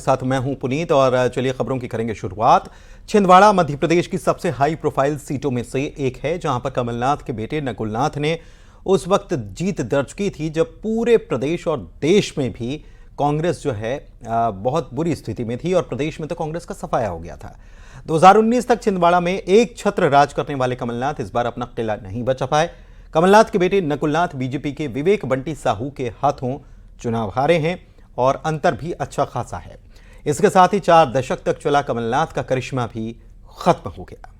साथ मैं हूं पुनीत और चलिए खबरों की करेंगे शुरुआत। छिंदवाड़ा मध्य प्रदेश की सबसे हाई प्रोफाइल सीटों में से एक है, जहां पर कमलनाथ के बेटे नकुलनाथ ने उस वक्त जीत दर्ज की थी जब पूरे प्रदेश और देश में भी कांग्रेस जो है बहुत बुरी स्थिति में थी और प्रदेश में तो कांग्रेस का सफाया हो गया था। 2019 तक छिंदवाड़ा में एक छत्र राज करने वाले कमलनाथ इस बार अपना किला नहीं बचा पाए। कमलनाथ के बेटे नकुलनाथ बीजेपी के विवेक बंटी साहू के हाथों चुनाव हारे हैं और अंतर भी अच्छा खासा है। इसके साथ ही 4 दशक तक चला कमलनाथ का करिश्मा भी खत्म हो गया।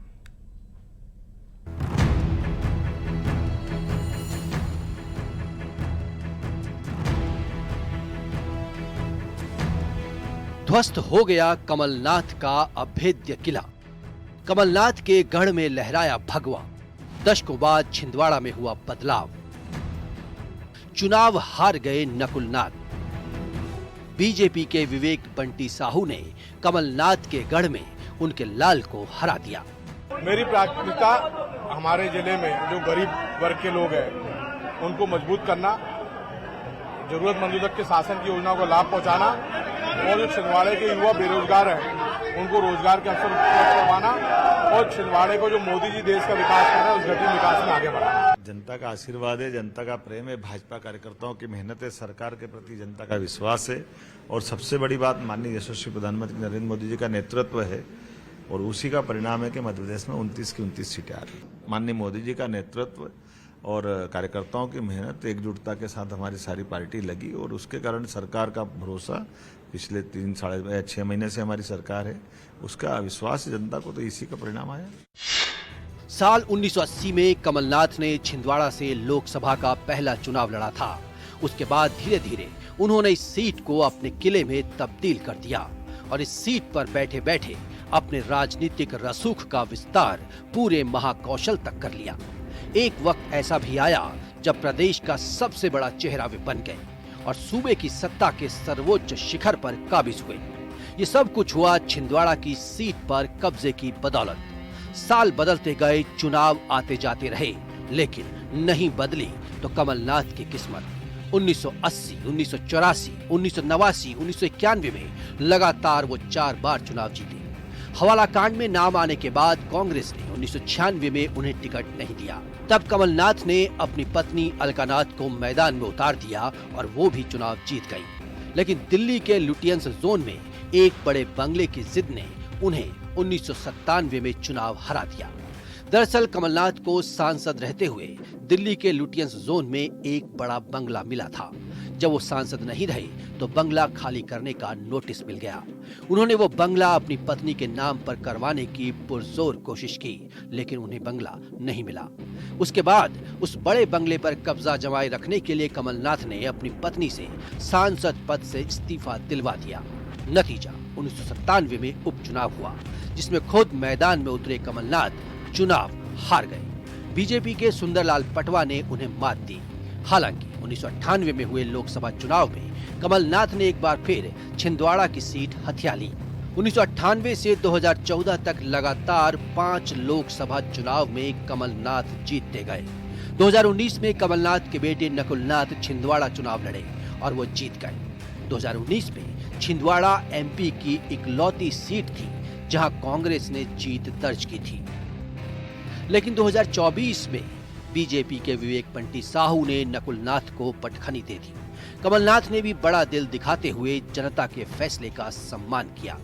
ध्वस्त हो गया कमलनाथ का अभेद्य किला। कमलनाथ के गढ़ में लहराया भगवा। दशकों बाद छिंदवाड़ा में हुआ बदलाव। चुनाव हार गए नकुलनाथ। बीजेपी के विवेक बंटी साहू ने कमलनाथ के गढ़ में उनके लाल को हरा दिया। मेरी प्राथमिकता हमारे जिले में जो गरीब वर्ग के लोग हैं उनको मजबूत करना, जरूरतमंदों तक के शासन की योजना को लाभ पहुंचाना और जो छिंदवाड़े के युवा बेरोजगार हैं उनको रोजगार के अवसर उपलब्ध करवाना और छिंदवाड़े को जो मोदी जी देश का विकास कर रहे हैं उस गति विकास में आगे बढ़ाना। जनता का आशीर्वाद है, जनता का प्रेम है, भाजपा कार्यकर्ताओं की मेहनत है, सरकार के प्रति जनता का विश्वास है और सबसे बड़ी बात माननीय यशस्वी प्रधानमंत्री नरेंद्र मोदी जी का नेतृत्व है और उसी का परिणाम है कि मध्य प्रदेश में 29 की 29 सीटें आ रही। माननीय मोदी जी का नेतृत्व और कार्यकर्ताओं की मेहनत, एकजुटता के साथ हमारी सारी पार्टी लगी और उसके कारण सरकार का भरोसा, पिछले 6 महीने से हमारी सरकार है, उसका विश्वास जनता को, तो इसी का परिणाम आया। साल 1980 में कमलनाथ ने छिंदवाड़ा से लोकसभा का पहला चुनाव लड़ा था। उसके बाद धीरे धीरे उन्होंने इस सीट को अपने किले में तब्दील कर दिया और इस सीट पर बैठे बैठे अपने राजनीतिक रसूख का विस्तार पूरे महाकौशल तक कर लिया। एक वक्त ऐसा भी आया जब प्रदेश का सबसे बड़ा चेहरा वे बन गए और सूबे की सत्ता के सर्वोच्च शिखर पर काबिज हुए। ये सब कुछ हुआ छिंदवाड़ा की सीट पर कब्जे की बदौलत। साल बदलते गए, चुनाव आते जाते रहे, लेकिन नहीं बदली तो कमलनाथ की किस्मत। 1980, 1984, 1989, 1991 में लगातार वो 4 बार चुनाव जीते। हवाला कांड में नाम आने के बाद कांग्रेस ने 1996 में उन्हें टिकट नहीं दिया। तब कमलनाथ ने अपनी पत्नी अलकानाथ को मैदान में उतार दिया और वो भी चुनाव जीत गई। लेकिन दिल्ली के लुटियंस जोन में एक बड़े बंगले की जिद ने उन्हें 1997 में चुनाव हरा दिया। दरअसल कमलनाथ को सांसद रहते हुए दिल्ली के लुटियंस जोन में एक बड़ा बंगला मिला था। जब वो सांसद नहीं रहे तो बंगला खाली करने का नोटिस मिल गया। उन्होंने वो बंगला अपनी पत्नी के नाम पर करवाने की पुरजोर कोशिश की, लेकिन उन्हें बंगला नहीं मिला। उसके बाद उस बड़े बंगले पर कब्जा जमाए रखने के लिए कमलनाथ ने अपनी पत्नी से सांसद पद से इस्तीफा दिलवा दिया। नतीजा 1997 में उपचुनाव हुआ, जिसमें खुद मैदान में उतरे कमलनाथ चुनाव हार गए। बीजेपी के सुंदरलाल पटवा ने उन्हें मात दी। हालांकि 1998 में हुए लोकसभा चुनाव में कमलनाथ ने एक बार फिर छिंदवाड़ा की सीट हथिया ली। 1998 से 2014 तक लगातार 5 लोकसभा चुनाव में कमलनाथ जीतते गए। 2019 में कमलनाथ के बेटे नकुलनाथ छिंदवाड़ा चुनाव लड़े और वो जीत गए। 2019 में छिंदवाड़ा एमपी की इकलौती सीट थी जहां कांग्रेस ने जीत दर्ज की थी। लेकिन 2024 में बीजेपी के विवेक बंटी साहू ने नकुलनाथ को पटखनी दे दी। कमलनाथ ने भी बड़ा दिल दिखाते हुए जनता के फैसले का सम्मान किया।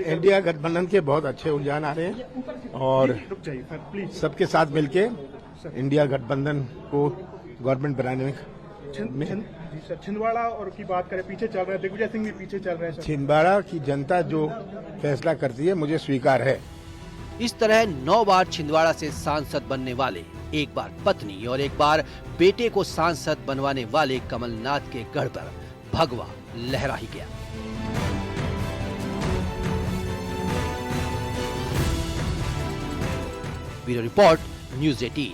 इंडिया गठबंधन के बहुत अच्छे रुझान आ रहे हैं और सबके साथ मिलके इंडिया गठबंधन को गवर्नमेंट बनाने में छिंदवाड़ा और की बात करें, पीछे चल रहे हैं, दिग्विजय सिंह भी पीछे चल रहे हैं। छिंदवाड़ा की जनता जो फैसला करती है मुझे स्वीकार है। इस तरह 9 बार छिंदवाड़ा से सांसद बनने वाले, एक बार पत्नी और एक बार बेटे को सांसद बनवाने वाले कमलनाथ के गढ़ पर भगवा लहरा ही गया। Bureau report, news 18।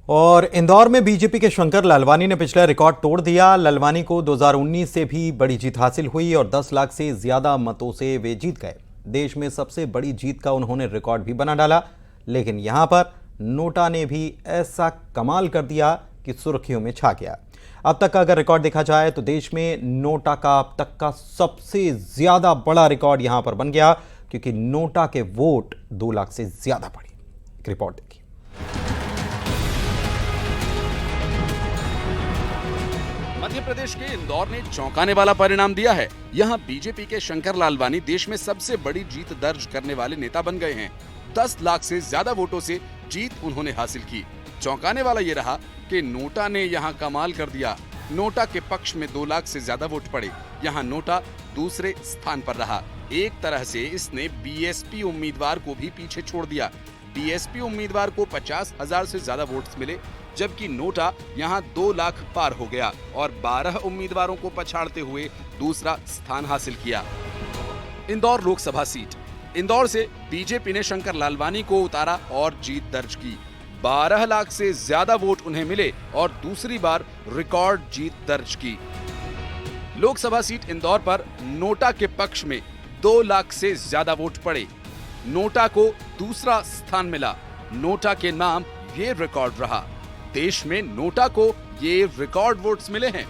और इंदौर में बीजेपी के शंकर लालवानी ने पिछला रिकॉर्ड तोड़ दिया। लालवानी को 2019 से भी बड़ी जीत हासिल हुई और 10 लाख से ज्यादा मतों से वे जीत गए। देश में सबसे बड़ी जीत का उन्होंने रिकॉर्ड भी बना डाला। लेकिन यहां पर नोटा ने भी ऐसा कमाल कर दिया कि सुर्खियों में छा गया। अब तक का अगर रिकॉर्ड देखा जाए तो देश में नोटा का अब तक का सबसे ज्यादा बड़ा रिकॉर्ड यहां पर बन गया, क्योंकि नोटा के वोट 2 लाख से ज्यादा पड़े। एक रिपोर्ट देखिए। मध्य प्रदेश के इंदौर ने चौंकाने वाला परिणाम दिया है। यहां बीजेपी के शंकर लालवानी देश में सबसे बड़ी जीत दर्ज करने वाले नेता बन गए हैं। 10 लाख से ज्यादा वोटों से जीत उन्होंने हासिल की। चौंकाने वाला ये रहा कि नोटा ने यहां कमाल कर दिया। नोटा के पक्ष में 2 लाख से ज्यादा वोट पड़े। यहां नोटा दूसरे स्थान पर रहा। एक तरह से इसने बीएसपी उम्मीदवार को भी पीछे छोड़ दिया। बीएसपी उम्मीदवार को 50,000 से ज्यादा वोट्स मिले, जबकि नोटा यहां 2 लाख पार हो गया और 12 उम्मीदवारों को पछाड़ते हुए दूसरा स्थान हासिल किया। इंदौर लोकसभा सीट। इंदौर से बीजेपी ने शंकर लालवानी को उतारा और जीत दर्ज की। 12 लाख से ज्यादा वोट उन्हें मिले और दूसरी बार रिकॉर्ड जीत दर्ज की। लोकसभा सीट इंदौर पर नोटा के पक्ष में 2 लाख से ज्यादा वोट पड़े। नोटा को दूसरा स्थान मिला। नोटा के नाम ये रिकॉर्ड रहा। देश में नोटा को ये रिकॉर्ड वोट्स मिले हैं।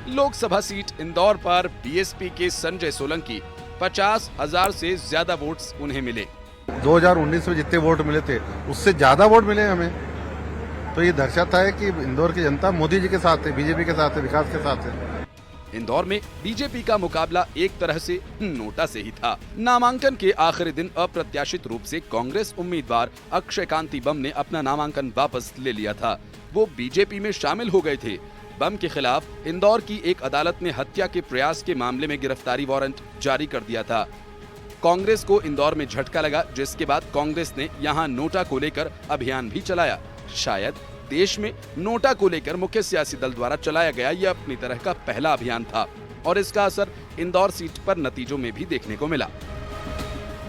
लोकसभा सीट इंदौर पर बीएसपी के संजय सोलंकी 50,000 से ज्यादा वोट्स उन्हें मिले। 2019 में जितने वोट मिले थे उससे ज्यादा वोट मिले हमें, तो ये दर्शाता है कि इंदौर की जनता मोदी जी के साथ है, बीजेपी के साथ है, विकास के साथ है। इंदौर में बीजेपी का मुकाबला एक तरह से नोटा से ही था। नामांकन के आखिरी दिन अप्रत्याशित रूप से कांग्रेस उम्मीदवार अक्षय कांति बम ने अपना नामांकन वापस ले लिया था। वो बीजेपी में शामिल हो गए थे। बम के खिलाफ इंदौर की एक अदालत ने हत्या के प्रयास के मामले में गिरफ्तारी वारंट जारी कर दिया था। कांग्रेस को इंदौर में झटका लगा, जिसके बाद कांग्रेस ने यहां नोटा को लेकर अभियान भी चलाया। शायद देश में नोटा को लेकर मुख्य सियासी दल द्वारा चलाया गया यह अपनी तरह का पहला अभियान था और इसका असर इंदौर सीट पर नतीजों में भी देखने को मिला।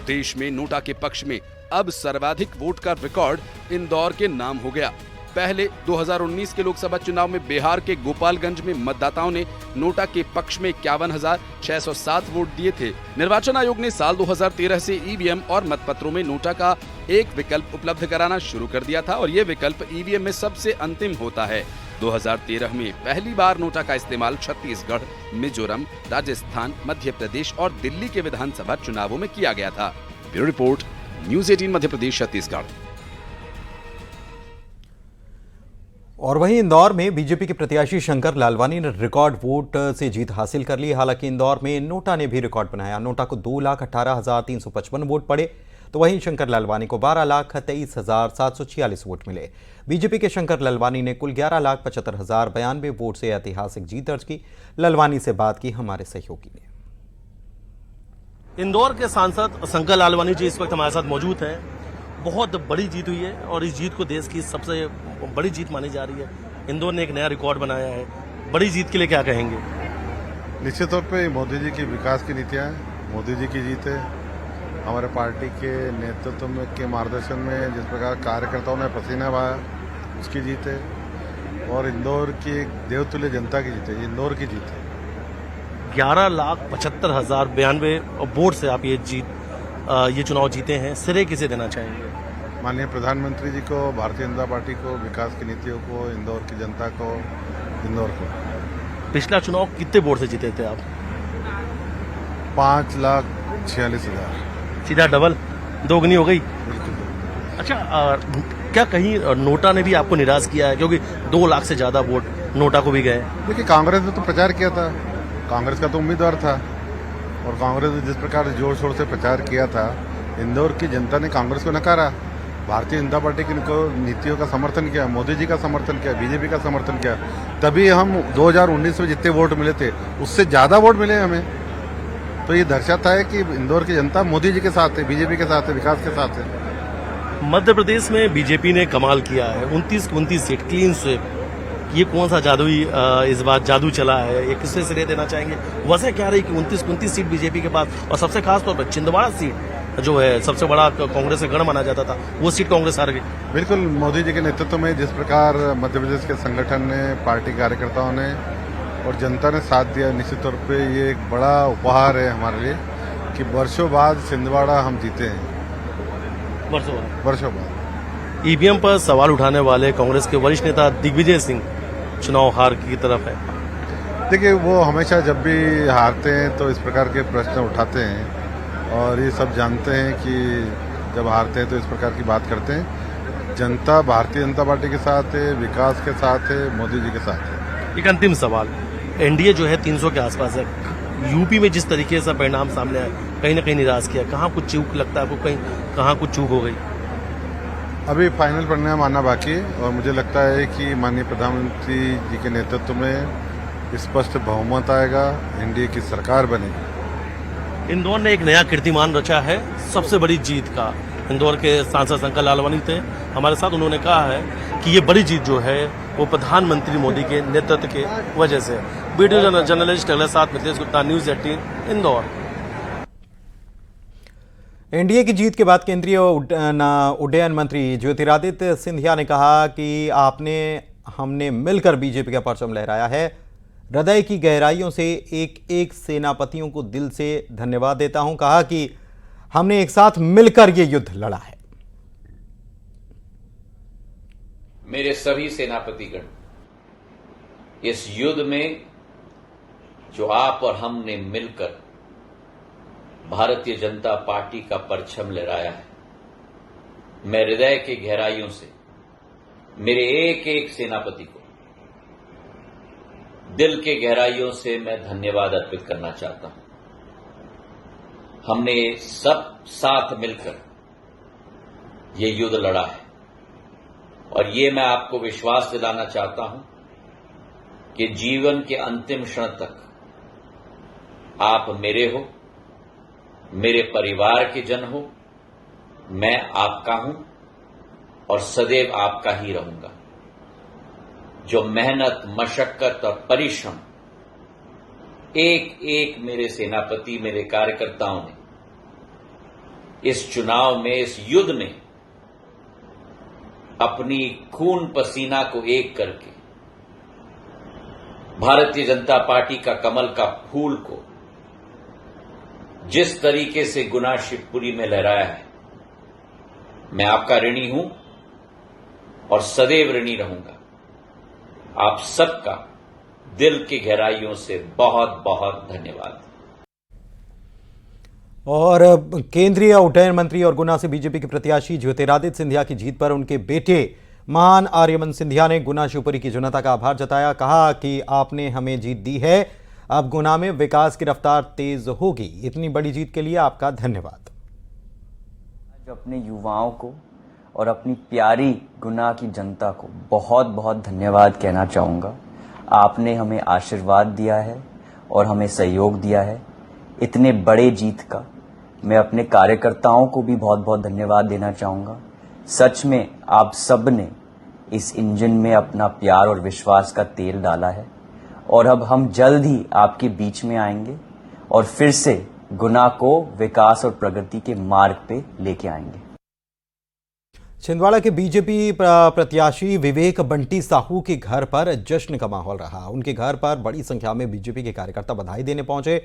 देश में नोटा के पक्ष में अब सर्वाधिक वोट का रिकॉर्ड इंदौर के नाम हो गया। पहले 2019 के लोकसभा चुनाव में बिहार के गोपालगंज में मतदाताओं ने नोटा के पक्ष में 51,607 वोट दिए थे। निर्वाचन आयोग ने साल 2013 से ईवीएम और मतपत्रों में नोटा का एक विकल्प उपलब्ध कराना शुरू कर दिया था और ये विकल्प ईवीएम में सबसे अंतिम होता है। 2013 में पहली बार नोटा का इस्तेमाल छत्तीसगढ़, मिजोरम, राजस्थान, मध्य प्रदेश और दिल्ली के विधानसभा चुनावों में किया गया था। Bureau report, news 18 Madhya Pradesh, Chhattisgarh. और वहीं इंदौर में बीजेपी के प्रत्याशी शंकर लालवानी ने रिकॉर्ड वोट से जीत हासिल कर ली। हालांकि इंदौर में नोटा ने भी रिकॉर्ड बनाया। नोटा को 2,18,355 वोट पड़े, तो वहीं शंकर लालवानी को 12,23,746 वोट मिले। बीजेपी के शंकर लालवानी ने कुल 11,75,092 वोट से ऐतिहासिक जीत दर्ज की। लालवानी से बात की हमारे सहयोगी ने। इंदौर के सांसद शंकर लालवानी जी इस वक्त हमारे साथ मौजूद हैं। बहुत बड़ी जीत हुई है और इस जीत को देश की सबसे बड़ी जीत मानी जा रही है। इंदौर ने एक नया रिकॉर्ड बनाया है। बड़ी जीत के लिए क्या कहेंगे? निश्चित तौर पे मोदी जी की विकास की नीतियां हैं, मोदी जी की जीत है। हमारे पार्टी के नेतृत्व में के मार्गदर्शन में जिस प्रकार कार्यकर्ताओं ने पसीना बहाया उसकी जीत है और इंदौर की एक देवतुल्य जनता की जीत है। इंदौर की जीत है। 11,75,092 वोट से आप ये चुनाव जीते हैं। श्रेय किसे देना चाहेंगे? माननीय प्रधानमंत्री जी को, भारतीय जनता पार्टी को, विकास की नीतियों को, इंदौर की जनता को, इंदौर को। पिछला चुनाव कितने वोट से जीते थे आप? 5,46,000। सीधा डबल, दोगुनी हो गई। बिल्कुल। अच्छा, क्या कहीं नोटा ने भी आपको निराश किया है? क्योंकि 2 लाख से ज्यादा वोट नोटा को भी गए। देखिए, कांग्रेस ने तो प्रचार किया था, कांग्रेस का तो उम्मीदवार था और कांग्रेस ने जिस प्रकार जोर शोर से प्रचार किया था, इंदौर की जनता ने कांग्रेस को नकारा। भारतीय जनता पार्टी की नीतियों का समर्थन किया, मोदी जी का समर्थन किया, बीजेपी का समर्थन किया। तभी हम 2019 में जितने वोट मिले थे उससे ज्यादा वोट मिले हमें, तो ये दर्शाता है कि इंदौर की जनता मोदी जी के साथ है, बीजेपी के साथ है, विकास के साथ है। मध्य प्रदेश में बीजेपी ने कमाल किया है। 29 सीट क्लीन स्वीप। ये कौन सा जादुई इस बार जादू चला है? ये किससे श्रेय देना चाहेंगे? वजह क्या रही कि 29 सीट बीजेपी के पास, और सबसे खास तौर पर छिंदवाड़ा सीट जो है सबसे बड़ा कांग्रेस का गढ़ माना जाता था, वो सीट कांग्रेस हार गई। बिल्कुल, मोदी जी के नेतृत्व में जिस प्रकार मध्य प्रदेश के संगठन ने, पार्टी कार्यकर्ताओं ने और जनता ने साथ दिया, निश्चित तौर पे ये एक बड़ा उपहार है हमारे लिए कि वर्षों बाद छिंदवाड़ा हम जीते हैं। वर्षों बाद। ईवीएम पर सवाल उठाने वाले कांग्रेस के वरिष्ठ नेता दिग्विजय सिंह चुनाव हार की तरफ है। देखिए, वो हमेशा जब भी हारते हैं तो इस प्रकार के प्रश्न उठाते हैं और ये सब जानते हैं कि जब हारते हैं तो इस प्रकार की बात करते हैं। जनता भारतीय जनता पार्टी के साथ है, विकास के साथ है, मोदी जी के साथ है। एक अंतिम सवाल, एनडीए जो है 300 के आसपास है, यूपी में जिस तरीके से परिणाम सामने आए कहीं ना कहीं निराश किया, कहाँ कुछ चूक लगता है आपको, कहाँ कुछ चूक हो गई? अभी फाइनल परिणाम आना बाकी है और मुझे लगता है कि माननीय प्रधानमंत्री जी के नेतृत्व में स्पष्ट बहुमत आएगा, एनडीए की सरकार बनेगी। इंदौर ने एक नया कीर्तिमान रचा है सबसे बड़ी जीत का। इंदौर के सांसद शंकर लालवानी थे हमारे साथ, उन्होंने कहा है कि ये बड़ी जीत जो है वो प्रधानमंत्री मोदी के नेतृत्व के वजह से। वीडियो जर्नलिस्ट अगले साथ मिथिलेश गुप्ता, न्यूज 18 इंदौर। एनडीए की जीत के बाद केंद्रीय उड्डयन मंत्री ज्योतिरादित्य सिंधिया ने कहा कि हमने मिलकर बीजेपी का परचम लहराया है। हृदय की गहराइयों से एक एक सेनापतियों को दिल से धन्यवाद देता हूं। कहा कि हमने एक साथ मिलकर ये युद्ध लड़ा है। मेरे सभी सेनापतिगण, इस युद्ध में जो आप और हमने मिलकर भारतीय जनता पार्टी का परचम लहराया है, मैं हृदय की गहराइयों से मेरे एक एक सेनापति को दिल के गहराइयों से मैं धन्यवाद अर्पित करना चाहता हूं। हमने सब साथ मिलकर ये युद्ध लड़ा है और ये मैं आपको विश्वास दिलाना चाहता हूं कि जीवन के अंतिम क्षण तक आप मेरे हो, मेरे परिवार के जन हो, मैं आपका हूं और सदैव आपका ही रहूंगा। जो मेहनत, मशक्कत और परिश्रम एक एक मेरे सेनापति, मेरे कार्यकर्ताओं ने इस चुनाव में, इस युद्ध में अपनी खून पसीना को एक करके भारतीय जनता पार्टी का कमल का फूल को जिस तरीके से गुना शिवपुरी में लहराया है, मैं आपका ऋणी हूं और सदैव ऋणी रहूंगा। आप सबका दिल की गहराइयों से बहुत बहुत धन्यवाद। और केंद्रीय उड्डयन मंत्री और गुना से बीजेपी के प्रत्याशी ज्योतिरादित्य सिंधिया की जीत पर उनके बेटे महान आर्यमन सिंधिया ने गुना शिवपुरी की जनता का आभार जताया। कहा कि आपने हमें जीत दी है, अब गुना में विकास की रफ्तार तेज होगी। इतनी बड़ी जीत के लिए आपका धन्यवाद। जो अपने युवाओं को और अपनी प्यारी गुना की जनता को बहुत बहुत धन्यवाद कहना चाहूँगा। आपने हमें आशीर्वाद दिया है और हमें सहयोग दिया है। इतने बड़े जीत का मैं अपने कार्यकर्ताओं को भी बहुत बहुत धन्यवाद देना चाहूँगा। सच में आप सब ने इस इंजन में अपना प्यार और विश्वास का तेल डाला है और अब हम जल्द ही आपके बीच में आएंगे और फिर से गुना को विकास और प्रगति के मार्ग पे लेके आएंगे। छिंदवाड़ा के बीजेपी प्रत्याशी विवेक बंटी साहू के घर पर जश्न का माहौल रहा। उनके घर पर बड़ी संख्या में बीजेपी के कार्यकर्ता बधाई देने पहुंचे।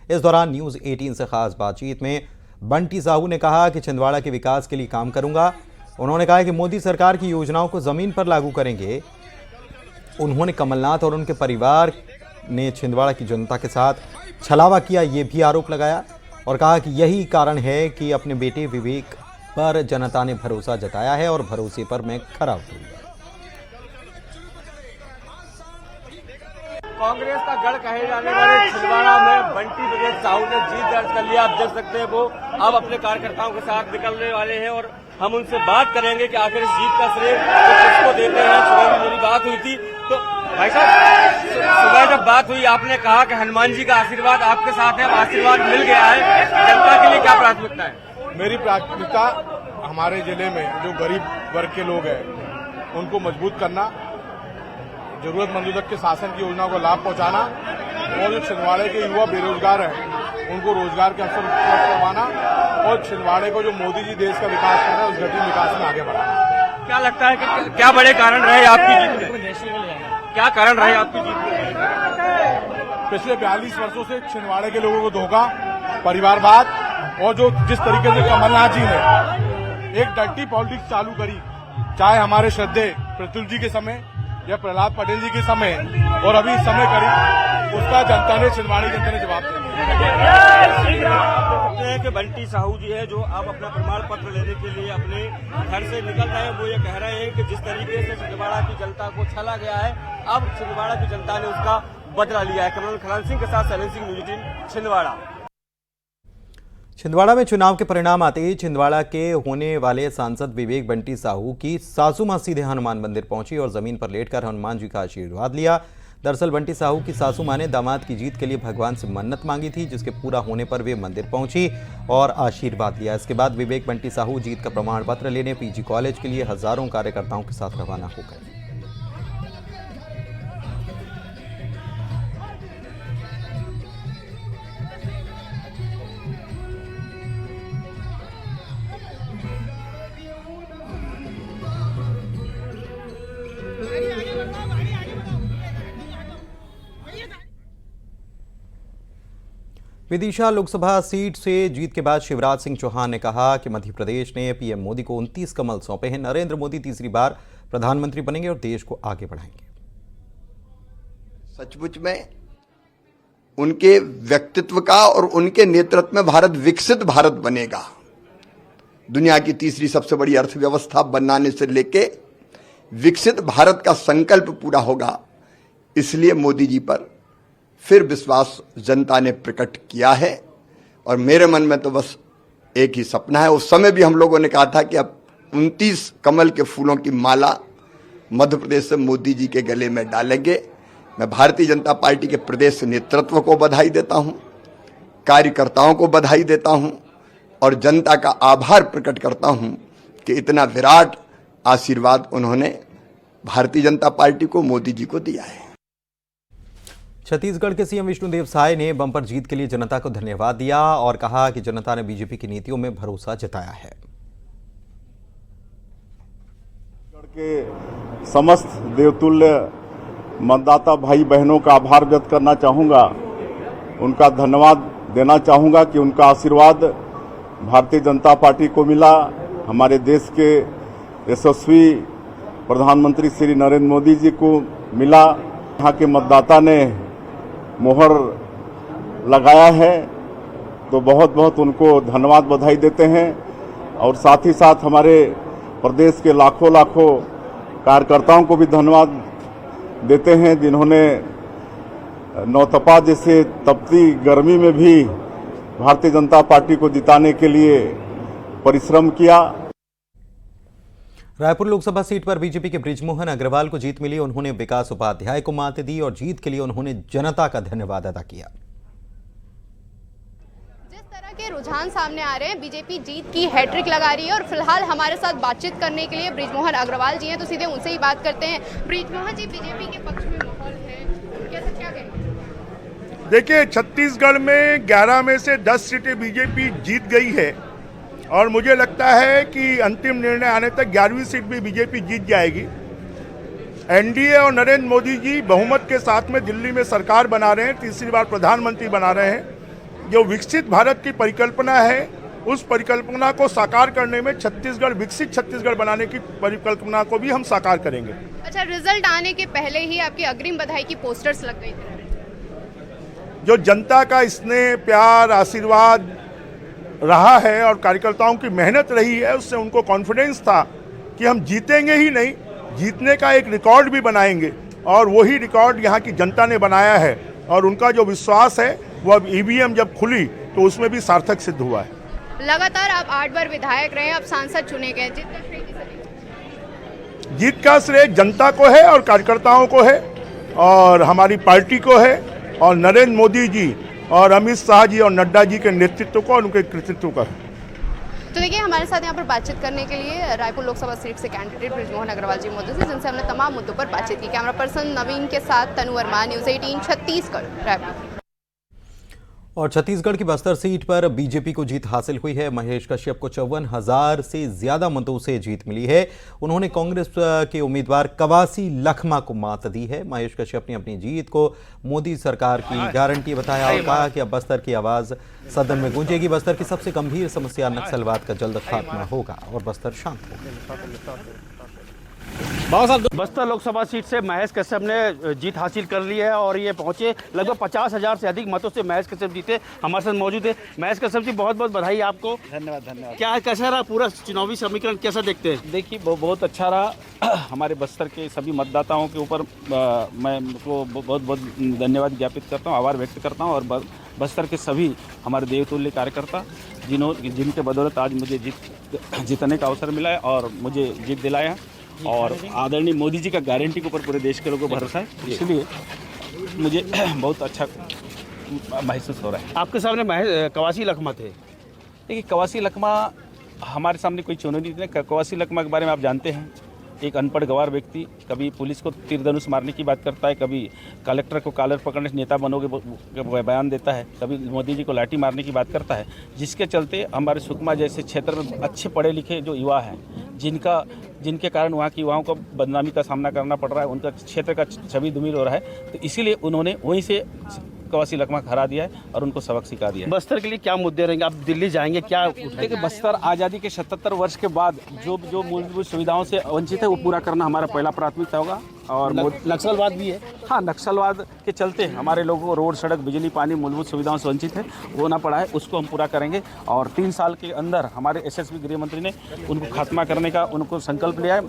इस दौरान न्यूज 18 से खास बातचीत में बंटी साहू ने कहा कि छिंदवाड़ा के विकास के लिए काम करूंगा। उन्होंने कहा कि मोदी सरकार की योजनाओं को जमीन पर लागू करेंगे। उन्होंने कमलनाथ और उनके परिवार ने छिंदवाड़ा की जनता के साथ छलावा किया, ये भी आरोप लगाया और कहा कि यही कारण है कि अपने बेटे विवेक पर जनता ने भरोसा जताया है और भरोसे पर मैं खरा उतरूंगा। कांग्रेस का गढ़ कहे जाने वाले छिंदवाड़ा में बंटी विवेक साहू ने जीत दर्ज कर लिया। आप देख सकते हैं वो अब अपने कार्यकर्ताओं के साथ निकलने वाले हैं और हम उनसे बात करेंगे कि आखिर इस जीत का श्रेय तो किसको देते हैं। सुबह में मेरी बात हुई थी तो भाई साहब, सुबह जब बात हुई आपने कहा कि हनुमान जी का आशीर्वाद आपके साथ है, अब आशीर्वाद मिल गया है, जनता के लिए क्या प्राथमिकता है? मेरी प्राथमिकता हमारे जिले में जो गरीब वर्ग के लोग हैं उनको मजबूत करना, जरूरतमंदों तक के शासन की योजनाओं को लाभ पहुंचाना और जो छिंदवाड़े के युवा बेरोजगार हैं उनको रोजगार के अवसर उपलब्ध करवाना और छिंदवाड़े को जो मोदी जी देश का विकास कर रहे हैं उस गति विकास में आगे बढ़ाना। क्या लगता है कि क्या बड़े कारण रहे आपकी जीत में? क्या कारण रहे आपकी जीत में? पिछले 42 वर्षों से छिंदवाड़े के लोगों को धोखा, परिवारवाद और जो जिस तरीके से कमलनाथ जी ने एक डर्टी पॉलिटिक्स चालू करी, चाहे हमारे श्रद्धेय प्रतुल जी के समय या प्रहलाद पटेल जी के समय और अभी इस समय करी, उसका जनता ने, छिंदवाड़ा जनता ने जवाब दिया। हैं कि बंटी साहू जी है जो अब अपना प्रमाण पत्र लेने के लिए अपने घर से निकल रहे हैं। वो ये कह रहे हैं कि जिस तरीके से छिंदवाड़ा की जनता को छला गया है, अब छिंदवाड़ा की जनता ने उसका बदला लिया है। कमल खलान सिंह के साथ सैलन सिंह, न्यूज 18 छिंदवाड़ा। छिंदवाड़ा में चुनाव के परिणाम आते ही छिंदवाड़ा के होने वाले सांसद विवेक बंटी साहू की सासू मां सीधे हनुमान मंदिर पहुंची और जमीन पर लेटकर हनुमान जी का आशीर्वाद लिया। दरअसल बंटी साहू की सासू मां ने दामाद की जीत के लिए भगवान से मन्नत मांगी थी, जिसके पूरा होने पर वे मंदिर पहुंची और आशीर्वाद लिया। इसके बाद विवेक बंटी साहू जीत का प्रमाण पत्र लेने पीजी कॉलेज के लिए हजारों कार्यकर्ताओं के साथ रवाना हो गए। विदिशा लोकसभा सीट से जीत के बाद शिवराज सिंह चौहान ने कहा कि मध्य प्रदेश ने पीएम मोदी को 29 कमल सौंपे हैं। नरेंद्र मोदी तीसरी बार प्रधानमंत्री बनेंगे और देश को आगे बढ़ाएंगे। सचमुच में उनके व्यक्तित्व का और उनके नेतृत्व में भारत विकसित भारत बनेगा। दुनिया की तीसरी सबसे बड़ी अर्थव्यवस्था बनाने से लेके विकसित भारत का संकल्प पूरा होगा। इसलिए मोदी जी पर फिर विश्वास जनता ने प्रकट किया है और मेरे मन में तो बस एक ही सपना है। उस समय भी हम लोगों ने कहा था कि अब 29 कमल के फूलों की माला मध्य प्रदेश से मोदी जी के गले में डालेंगे। मैं भारतीय जनता पार्टी के प्रदेश नेतृत्व को बधाई देता हूं, कार्यकर्ताओं को बधाई देता हूं और जनता का आभार प्रकट करता हूं कि इतना विराट आशीर्वाद उन्होंने भारतीय जनता पार्टी को, मोदी जी को दिया है। छत्तीसगढ़ के सीएम विष्णुदेव साय ने बम्पर जीत के लिए जनता को धन्यवाद दिया और कहा कि जनता ने बीजेपी की नीतियों में भरोसा जताया है। के समस्त देवतुल्य मतदाता भाई बहनों का आभार व्यक्त करना चाहूंगा, उनका धन्यवाद देना चाहूंगा कि उनका आशीर्वाद भारतीय जनता पार्टी को मिला। हमारे देश के यशस्वी प्रधानमंत्री श्री नरेंद्र मोदी जी को मिला। यहाँ के मतदाता ने मोहर लगाया है तो बहुत बहुत उनको धन्यवाद बधाई देते हैं और साथ ही साथ हमारे प्रदेश के लाखों लाखों कार्यकर्ताओं को भी धन्यवाद देते हैं, जिन्होंने नौतपा जैसे तपती गर्मी में भी भारतीय जनता पार्टी को जिताने के लिए परिश्रम किया। रायपुर लोकसभा सीट पर बीजेपी के बृजमोहन अग्रवाल को जीत मिली। उन्होंने विकास उपाध्याय को मात दी और जीत के लिए उन्होंने जनता का धन्यवाद अदा किया। जिस तरह के रुझान सामने आ रहे हैं, बीजेपी जीत की हैट्रिक लगा रही है और फिलहाल हमारे साथ बातचीत करने के लिए बृजमोहन अग्रवाल जी हैं, तो सीधे उनसे ही बात करते हैं। बृजमोहन जी, बीजेपी के पक्ष में माहौल है, कैसा क्या कहेंगे? देखिए, छत्तीसगढ़ में 11 में से 10 सीटें बीजेपी जीत गई है और मुझे लगता है कि अंतिम निर्णय आने तक 11वीं सीट भी बीजेपी जीत जाएगी। एनडीए और नरेंद्र मोदी जी बहुमत के साथ में दिल्ली में सरकार बना रहे हैं, तीसरी बार प्रधानमंत्री बना रहे हैं। जो विकसित भारत की परिकल्पना है, उस परिकल्पना को साकार करने में छत्तीसगढ़, विकसित छत्तीसगढ़ बनाने की परिकल्पना को भी हम साकार करेंगे। अच्छा, रिजल्ट आने के पहले ही आपकी अग्रिम बधाई की पोस्टर्स लग गई थी। जो जनता का स्नेह, प्यार, आशीर्वाद रहा है और कार्यकर्ताओं की मेहनत रही है, उससे उनको कॉन्फिडेंस था कि हम जीतेंगे ही नहीं, जीतने का एक रिकॉर्ड भी बनाएंगे और वही रिकॉर्ड यहाँ की जनता ने बनाया है और उनका जो विश्वास है वो अब ईवीएम जब खुली तो उसमें भी सार्थक सिद्ध हुआ है। लगातार आप 8 बार विधायक रहे, अब सांसद चुने गए, जीत का श्रेय जनता को है और कार्यकर्ताओं को है और हमारी पार्टी को है और नरेंद्र मोदी जी और अमित शाह जी और नड्डा जी के नेतृत्व को और उनके कृतित्व का। तो देखिए, हमारे साथ यहाँ पर बातचीत करने के लिए रायपुर लोकसभा सीट से कैंडिडेट बृजमोहन अग्रवाल जी मौजूद हैं, जिनसे हमने तमाम मुद्दों पर बातचीत की। कैमरा पर्सन नवीन के साथ तनु वर्मा, न्यूज 18 छत्तीसगढ़, रायपुर। और छत्तीसगढ़ की बस्तर सीट पर बीजेपी को जीत हासिल हुई है। महेश कश्यप को 54,000 से ज्यादा मतों से जीत मिली है। उन्होंने कांग्रेस के उम्मीदवार कवासी लखमा को मात दी है। महेश कश्यप ने अपनी जीत को मोदी सरकार की गारंटी बताया और कहा कि अब बस्तर की आवाज सदन में गूंजेगी। बस्तर की सबसे गंभीर समस्या नक्सलवाद का जल्द खात्मा होगा और बस्तर शांत होगा। बस्तर लोकसभा सीट से महेश कश्यप ने जीत हासिल कर ली है और ये पहुंचे लगभग 50,000 से अधिक मतों से महेश कश्यप जीते। हमारे साथ मौजूद है महेश कश्यप जी, बहुत बहुत बधाई आपको। धन्यवाद। क्या कैसा रहा पूरा चुनावी समीकरण, कैसा देखते हैं? देखिए बहुत अच्छा रहा। हमारे बस्तर के सभी मतदाताओं के ऊपर मैं उनको बहुत बहुत धन्यवाद ज्ञापित करता हूँ, आभार व्यक्त करता हूँ। और बस्तर के सभी हमारे देवतुल्य कार्यकर्ता जिनके बदौलत आज मुझे जीतने का अवसर मिला है और मुझे जीत दिलाया। और आदरणीय मोदी जी का गारंटी के ऊपर पूरे देश के लोगों को भरोसा है, इसलिए मुझे बहुत अच्छा महसूस हो रहा है। आपके सामने कवासी लखमा थे। देखिए कवासी लखमा हमारे सामने कोई चुनौती नहीं। कवासी लखमा के बारे में आप जानते हैं, एक अनपढ़ गंवार व्यक्ति कभी पुलिस को तीर धनुष मारने की बात करता है, कभी कलेक्टर को कॉलर पकड़ने से नेता बनोगे बयान देता है, कभी मोदी जी को लाठी मारने की बात करता है, जिसके चलते हमारे सुकमा जैसे क्षेत्र में अच्छे पढ़े लिखे जो युवा हैं, जिनके कारण वहाँ के युवाओं को बदनामी का सामना करना पड़ रहा है, उनका क्षेत्र का छवि धूमिल हो रहा है, तो इसीलिए उन्होंने वहीं से कवासी लखमा हरा दिया है और उनको सबक सिखा दिया है। बस्तर के लिए क्या मुद्दे रहेंगे? आप दिल्ली जाएंगे, क्या देखिए बस्तर आज़ादी के 77 वर्ष के बाद जो मूलभूत सुविधाओं से वंचित है वो पूरा करना हमारा पहला प्राथमिकता होगा। और नक्सलवाद भी है। हाँ, नक्सलवाद के चलते हमारे लोगों को रोड, सड़क, बिजली, पानी, मूलभूत सुविधाओं से वंचित है, वो ना पड़ा है, उसको हम पूरा करेंगे। और 3 साल के अंदर हमारे एसएसपी गृह मंत्री ने उनको खात्मा करने का उनको संकल्प लिया है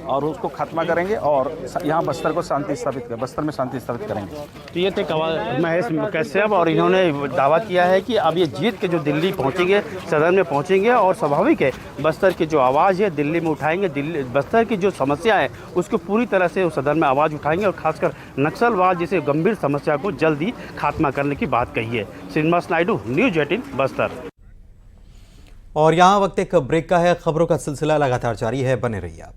और उसको खात्मा करेंगे और यहाँ बस्तर को शांति स्थापित कर बस्तर में शांति स्थापित करेंगे। तो ये थे महेश कश्यप और इन्होंने दावा किया है कि अब ये जीत के जो दिल्ली पहुँचेंगे, सदन में पहुँचेंगे और स्वाभाविक है बस्तर की जो आवाज़ है दिल्ली में उठाएंगे। दिल्ली बस्तर की जो समस्या है उसको पूरी तरह से सदन में आवाज़ उठाएंगे और खासकर नक्सलवाद जैसे गंभीर समस्या को जल्द ही खात्मा करने की बात कही है। श्रीनिवास नायडू, न्यूज़ 18 बस्तर। और यहाँ वक्त एक ब्रेक का है। खबरों का सिलसिला लगातार जारी है, बने रहिए आप।